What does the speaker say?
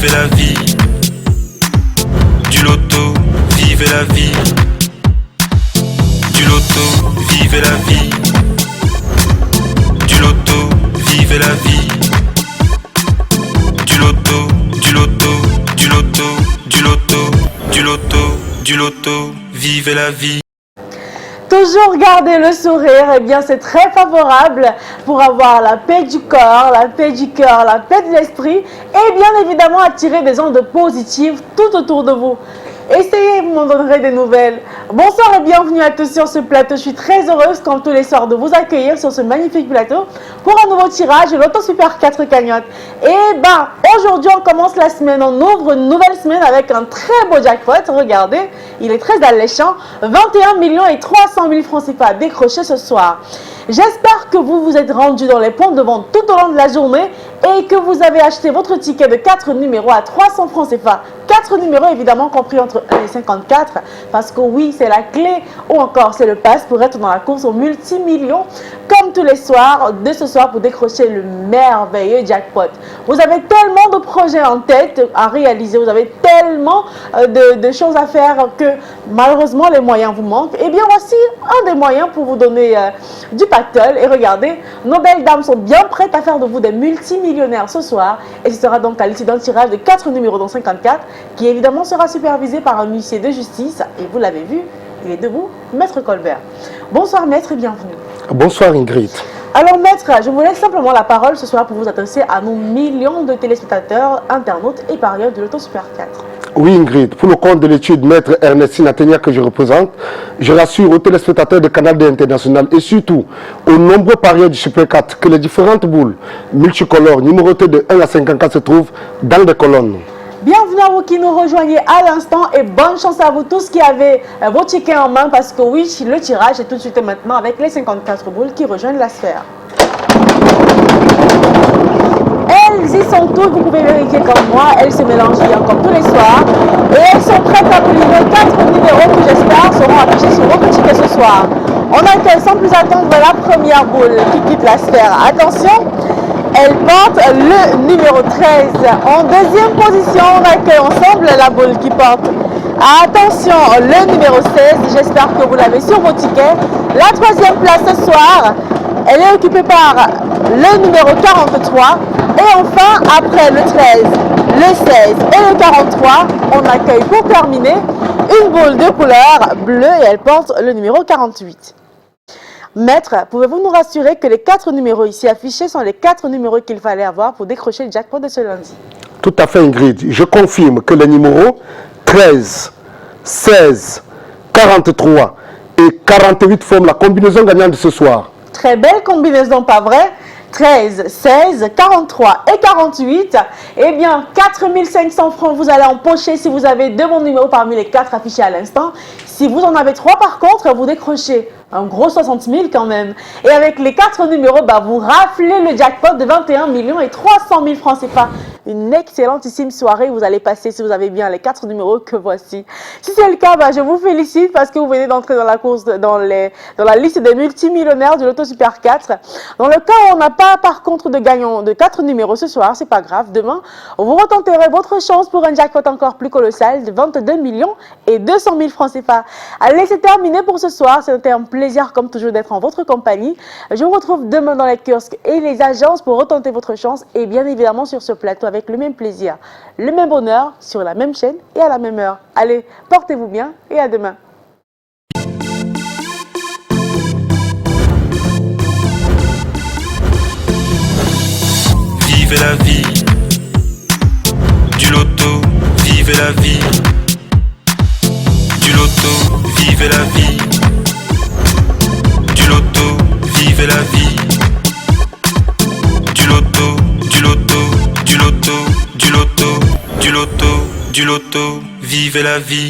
vivez la vie. Du loto, vivez la vie. Du loto, vivez la vie. Du loto, vivez la vie. Du loto, du loto, du loto, du loto, du loto, du loto, vivez la vie. Toujours garder le sourire, eh bien c'est très favorable pour avoir la paix du corps, la paix du cœur, la paix de l'esprit et bien évidemment attirer des ondes positives tout autour de vous. Essayez, vous m'en donnerez des nouvelles. Bonsoir et bienvenue à tous sur ce plateau. Je suis très heureuse comme tous les soirs de vous accueillir sur ce magnifique plateau pour un nouveau tirage de Loto Super 4 cagnottes. Et ben, aujourd'hui on commence la semaine, on ouvre une nouvelle semaine avec un très beau jackpot. Regardez, il est très alléchant. 21 millions et 300 000 francs CFA décrochés ce soir. J'espère que vous vous êtes rendu dans les points de vente tout au long de la journée et que vous avez acheté votre ticket de 4 numéros à 300 francs CFA. 4 numéros évidemment compris entre 1 et 54 parce que oui, c'est la clé ou encore c'est le pass pour être dans la course aux multimillions comme tous les soirs de ce soir pour décrocher le merveilleux jackpot. Vous avez tellement de projets en tête à réaliser, vous avez tellement de choses à faire que malheureusement les moyens vous manquent. Et bien voici un des moyens pour vous donner du pactole. Et regardez, nos belles dames sont bien prêtes à faire de vous des multimillionnaires ce soir. Et ce sera donc à l'issue d'un tirage de 4 numéros dans 54 qui évidemment sera supervisé par un huissier de justice. Et vous l'avez vu, il est debout, Maître Colbert. Bonsoir Maître et bienvenue. Bonsoir Ingrid. Alors Maître, je vous laisse simplement la parole ce soir pour vous adresser à nos millions de téléspectateurs, internautes et parieurs de Loto Super 4. Oui Ingrid, pour le compte de l'étude Maître Ernestine Athénia que je représente, je rassure aux téléspectateurs de Canal D International et surtout aux nombreux parieurs du Super 4 que les différentes boules multicolores numérotées de 1 à 54 se trouvent dans des colonnes. Bienvenue à vous qui nous rejoignez à l'instant et bonne chance à vous tous qui avez vos tickets en main parce que oui, le tirage est tout de suite et maintenant avec les 54 boules qui rejoignent la sphère. Elles y sont toutes, vous pouvez vérifier comme moi, elles se mélangent bien comme tous les soirs et elles sont prêtes à vous livrer 4 numéros qui j'espère seront affichés sur votre ticket ce soir. On accueille sans plus attendre la première boule qui quitte la sphère. Attention, elle porte le numéro 13. En deuxième position, on accueille ensemble la boule qui porte, attention, le numéro 16. J'espère que vous l'avez sur vos tickets. La troisième place ce soir, elle est occupée par le numéro 43. Et enfin, après le 13, le 16 et le 43, on accueille pour terminer une boule de couleur bleue et elle porte le numéro 48. Maître, pouvez-vous nous rassurer que les 4 numéros ici affichés sont les 4 numéros qu'il fallait avoir pour décrocher le jackpot de ce lundi? Tout à fait Ingrid, je confirme que les numéros 13, 16, 43 et 48 forment la combinaison gagnante de ce soir. Très belle combinaison, pas vrai? 13, 16, 43 et 48, eh bien 4 500 francs vous allez empocher si vous avez 2 bons numéros parmi les 4 affichés à l'instant. Si vous en avez 3 par contre, vous décrochez un gros 60 000 quand même. Et avec les 4 numéros, vous raflez le jackpot de 21 millions et 300 000 francs. C'est pas une excellentissime soirée. Vous allez passer si vous avez bien les 4 numéros que voici. Si c'est le cas, je vous félicite parce que vous venez d'entrer dans la course, dans la liste des multimillionnaires du Loto Super 4. Dans le cas où on n'a pas par contre de gagnant de 4 numéros ce soir, c'est pas grave. Demain, vous retenterez votre chance pour un jackpot encore plus colossal de 22 millions et 200 000 francs CFA. Allez, c'est terminé pour ce soir. C'était un plaisir comme toujours d'être en votre compagnie. Je vous retrouve demain dans les kiosques et les agences pour retenter votre chance et bien évidemment sur ce plateau avec le même plaisir, le même bonheur sur la même chaîne et à la même heure. Allez, portez-vous bien et à demain. Vivez la vie. Du loto, vivez la vie. Du loto, vivez la vie. Du loto, vivez la vie. Du loto, du loto, du loto, du loto, du loto, du loto, vivez la vie.